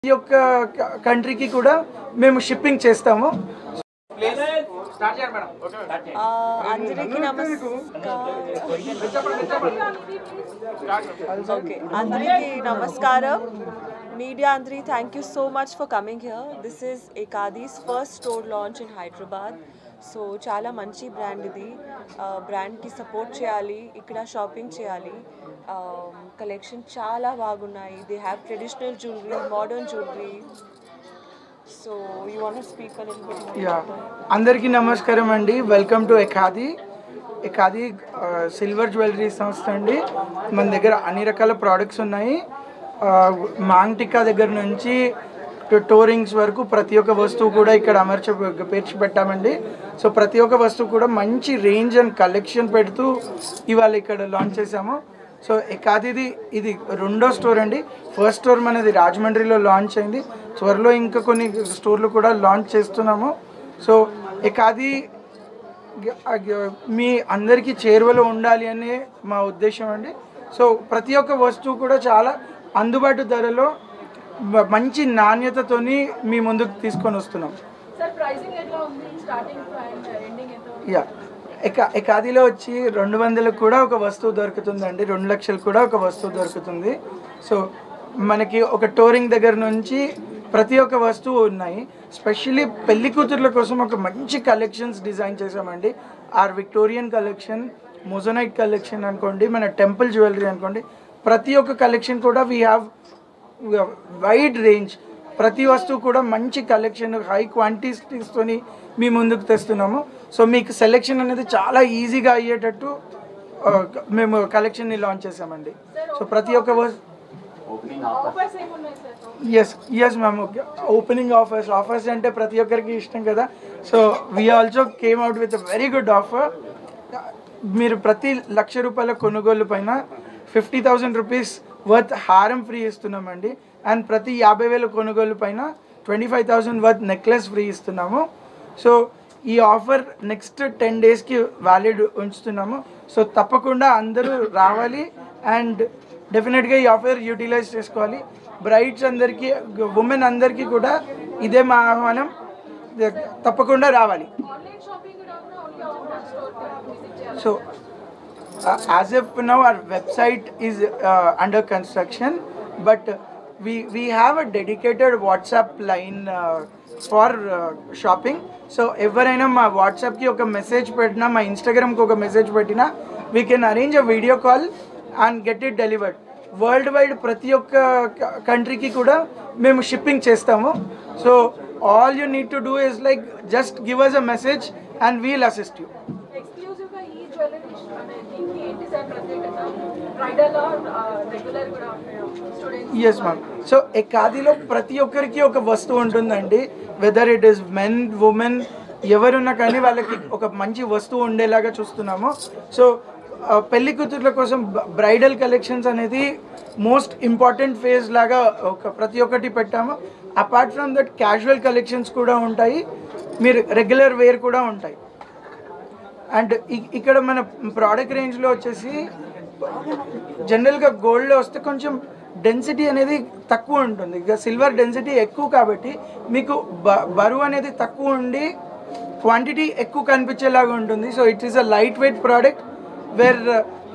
ప్రతి ఒక్క కంట్రీకి కూడా మేము షిప్పింగ్ చేస్తాము. అందరికీ నమస్కారం. Media Andri, thank you so much for coming here. This is Ekadi's first store launch in Hyderabad. So చాలా మంచి బ్రాండ్ ఇది. బ్రాండ్కి సపోర్ట్ చేయాలి, ఇక్కడ షాపింగ్ చేయాలి. కలెక్షన్ చాలా బాగున్నాయి. They have traditional jewellery, modern jewellery. So you want to speak a little bit more? Yeah, అందరికీ నమస్కారం అండి. Welcome to Ekadi. Ekadi silver jewellery సంస్థ అండి. మన దగ్గర అన్ని రకాల ప్రోడక్ట్స్ ఉన్నాయి. మాంగ్ టిక్కా దగ్గర నుంచి టోరింగ్స్ వరకు ప్రతి ఒక్క వస్తువు కూడా ఇక్కడ పేర్చి పెట్టామండి. సో ప్రతి ఒక్క వస్తువు కూడా మంచి రేంజ్ అండ్ కలెక్షన్ పెడుతూ ఇవాళ ఇక్కడ లాంచ్ చేసాము. సో ఎకాదిది ఇది రెండో స్టోర్ అండి. ఫస్ట్ స్టోర్ మనది రాజమండ్రిలో లాంచ్ అయింది. త్వరలో ఇంకా కొన్ని స్టోర్లు కూడా లాంచ్ చేస్తున్నాము. సో ఎకాది మీ అందరికీ చేరువలో ఉండాలి అనే మా ఉద్దేశం అండి. సో ప్రతి ఒక్క వస్తువు కూడా చాలా అందుబాటు ధరలో మంచి నాణ్యతతోని మీ ముందుకు తీసుకొని వస్తున్నాం. యా, ఎకాదిలో వచ్చి 200 కూడా ఒక వస్తువు దొరుకుతుందండి. 2 లక్షలు కూడా ఒక వస్తువు దొరుకుతుంది. సో మనకి ఒక టోరింగ్ దగ్గర నుంచి ప్రతి ఒక్క వస్తువు ఉన్నాయి. స్పెషల్లీ పెళ్లి కూతుర్ల కోసం ఒక మంచి కలెక్షన్స్ డిజైన్ చేసామండి. Or Victorian collection, moissanite collection అనుకోండి, మన టెంపుల్ జ్యువెలరీ అనుకోండి, ప్రతి ఒక్క కలెక్షన్ కూడా వీ హ్యావ్ వైడ్ రేంజ్. ప్రతి వస్తువు కూడా మంచి కలెక్షన్, హై క్వాంటిటీస్తో మీ ముందుకు తెస్తున్నాము. సో మీకు సెలెక్షన్ అనేది చాలా ఈజీగా అయ్యేటట్టు మేము కలెక్షన్ని లాంచ్ చేసామండి. సో ప్రతి ఒక్క ఎస్ మ్యామ్, ఓపెనింగ్ ఆఫర్స్ అంటే ప్రతి ఒక్కరికి ఇష్టం కదా. So we also came out with very good offer. మీరు ప్రతి ₹1,00,000 కొనుగోలు పైన 50,000 రూపీస్ వర్త్ హారం ఫ్రీ ఇస్తున్నామండి. అండ్ ప్రతి 50,000 కొనుగోలు పైన 25,000 వర్త్ నెక్లెస్ ఫ్రీ ఇస్తున్నాము. సో ఈ ఆఫర్ నెక్స్ట్ 10 డేస్కి వ్యాలిడ్ ఉంచుతున్నాము. సో తప్పకుండా అందరూ రావాలి అండ్ డెఫినెట్గా ఈ ఆఫర్ యూటిలైజ్ చేసుకోవాలి. బ్రైడ్స్ అందరికీ, ఉమెన్ అందరికీ కూడా ఇదే మా ఆహ్వానం. తప్పకుండా రావాలి. So as of now our website is under construction, but we have a dedicated WhatsApp line for shopping. So ఎవరైనా మా వాట్సాప్కి ఒక మెసేజ్ పెట్టినా, మా ఇన్స్టాగ్రామ్కి ఒక మెసేజ్ పెట్టినా, we can arrange a video call and get it delivered. World wide ప్రతి ఒక్క కంట్రీకి కూడా మేము షిప్పింగ్ చేస్తాము. So all you need to do is like just give us a message and we'll assist you. Yes ma'am. So ఎకాదిలో ప్రతి ఒక్కరికి ఒక వస్తువు ఉంటుందండి. Whether it is men, women, ఎవరున్నా కానీ వాళ్ళకి ఒక మంచి వస్తువు ఉండేలాగా చూస్తున్నాము. సో పెళ్లి కూతుర్ల కోసం బ్రైడల్ కలెక్షన్స్ అనేది మోస్ట్ ఇంపార్టెంట్ ఫేజ్ లాగా ప్రతి ఒక్కటి పెట్టాము. Apart from that casual collections కూడా ఉంటాయి, మీరు రెగ్యులర్ వేర్ కూడా ఉంటాయి. అండ్ ఇక్కడ మన ప్రోడక్ట్ రేంజ్లో వచ్చేసి జనరల్గా గోల్డ్లో వస్తే కొంచెం డెన్సిటీ అనేది తక్కువ ఉంటుంది. ఇక సిల్వర్ డెన్సిటీ ఎక్కువ కాబట్టి మీకు బరువు అనేది తక్కువ ఉండి క్వాంటిటీ ఎక్కువ కనిపించేలాగా ఉంటుంది. So it is a light weight product where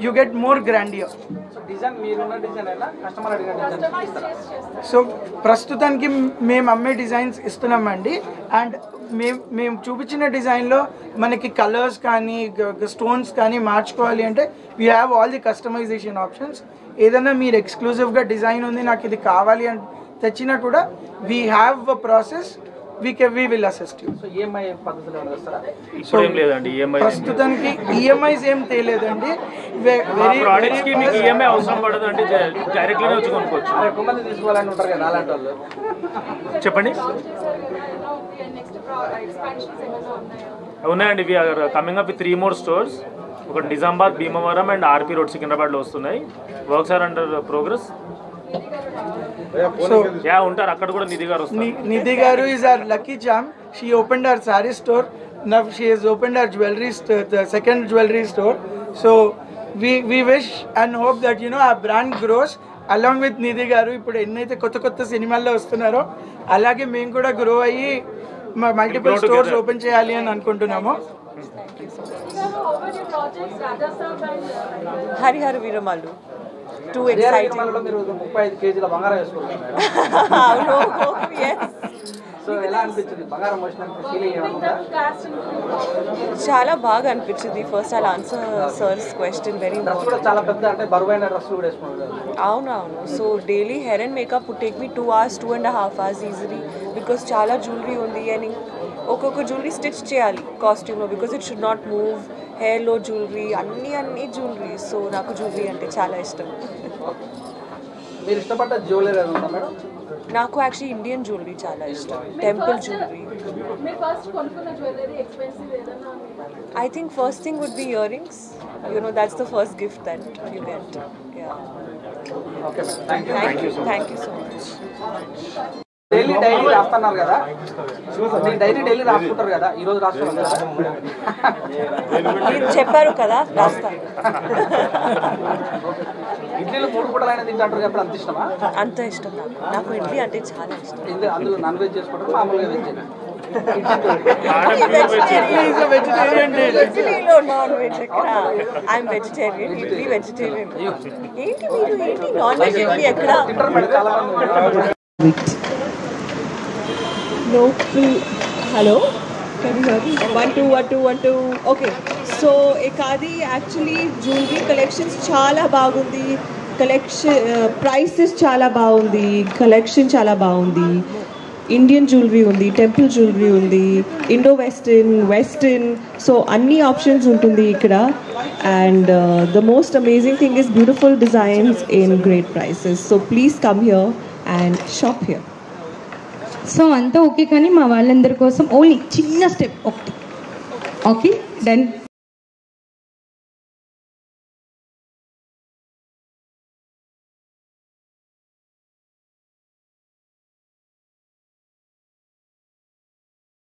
you get more grandeur. So ప్రస్తుతానికి మేము అమ్మే డిజైన్స్ ఇస్తున్నామండి. అండ్ మేము చూపించిన డిజైన్లో మనకి కలర్స్ కానీ స్టోన్స్ కానీ మార్చుకోవాలి అంటే we have all the customisation options. ఏదైనా మీరు ఎక్స్క్లూజివ్గా డిజైన్ ఉంది, నాకు ఇది కావాలి అని తెచ్చినా కూడా we have a process, we will assist you. So EMI పద్ధతిలో వస్తారా? సో లేదండి, ప్రస్తుతానికి ఈఎంఐస్ ఏం తెలియదండి. ప్రోడక్ట్స్ కి మీకు ఈఎంఐ అవసరం పడదు అంటే డైరెక్ట్లీ వచ్చి కొనుక్కోవచ్చు. ఎక్కువ మంది తీసుకోవాలని ఉంటారు కదా అలాంటి వాళ్ళు. చెప్పండి. ఉన్నాయండి. We are coming up with 3 more stores. ఒకటి Nizamabad, Bhimavaram and RP road సికింద్రాబాద్లో వస్తున్నాయి. Works are under progress. So yeah, ఉంటారు అక్కడ కూడా నిధి గారు వస్తారు. నిధి గారు is our lucky charm. She opened her saree store. Now she has opened her jewelry store, the second jewelry store. So we wish and hope that our brand grows along with Nidhi గారు ఇప్పుడు ఎన్నైతే కొత్త కొత్త సినిమాల్లో వస్తున్నారో అలాగే మేము కూడా గ్రో అయ్యి మల్టిపుల్ స్టోర్స్ ఓపెన్ చేయాలి అని అనుకుంటున్నాము. Harihara Veeramallu two exciting. మీరు 35 కేజీల బంగారం వేసుకుంటున్నారు. అవును, yes. సో ఎలా అనిపించింది బంగారం మోసినంత ఫీలింగ్ ఏమన్నా? చాలా బాగా అనిపించింది. First I answer sir's question very dress కూడా చాలా పెద్ద అంటే బరువైన డ్రెస్ కూడా వేసుకుంటారు. అవునవును. So daily hair and makeup would take me 2 hours 2.5 hours easily because చాలా జ్యువెలరీ ఉంది అండ్ ఒక్కొక్క జ్యువెలరీ స్టిచ్ చేయాలి కాస్ట్యూమ్లో because it should not move. హెయిర్లో జ్యువెలరీ అన్ని జ్యువెలరీ. సో నాకు జ్యువెలరీ అంటే చాలా ఇష్టం. మీరు ఇష్టపడ్డ జ్యువెలరీ ఏమైనా ఉందా మేడం? నాకు యాక్చువల్లీ ఇండియన్ జ్యువెలరీ చాలా ఇష్టం. Temple jewellery. I think first thing would be earrings. You know, that's the first gift that you get. Yeah. Okay madam, Thank you so much. Daily రాస్తున్నారు కదా, మీరు daily రాసుకుంటారు కదా, ఈ రోజు రాస్తున్నారు కదా. మీరు చెప్పారు కదా రాస్తాను. ఇడ్లీలు 3 పూటలైనా తింటారు ఎప్పుడు అంత ఇష్టమా? అంత ఇష్టం నాకు ఇడ్లీ అంటే చాలా ఇష్టం. అందులో నాన్ వెజ్ చేసుకుంటారు మామూలుగా వెజ్? ఇడ్లీలో నాన్ వెజ్ ఎక్కడ? I'm vegetarian. ఇడ్లీ వెజిటేరియన్. ఏంటి నాన్ వెజ్ ఇడ్లీ ఎక్కడ? తింటారు మేడం చాలా మంది. No. Hello? Can you hear me? 1 2 1 2 1 2. Okay. So Ekadi actually jewelry collections chala bagundi. Collection prices chala bagundi. Collection chala bagundi. Indian jewelry undi, temple jewelry undi, Indo-Western, Western. So anni options untundi ikkada. And the most amazing thing is beautiful designs in great prices. So please come here and shop here. So అంతా okay, కానీ మా వాళ్ళందరి కోసం only చిన్న step ఒకటి. Okay, done.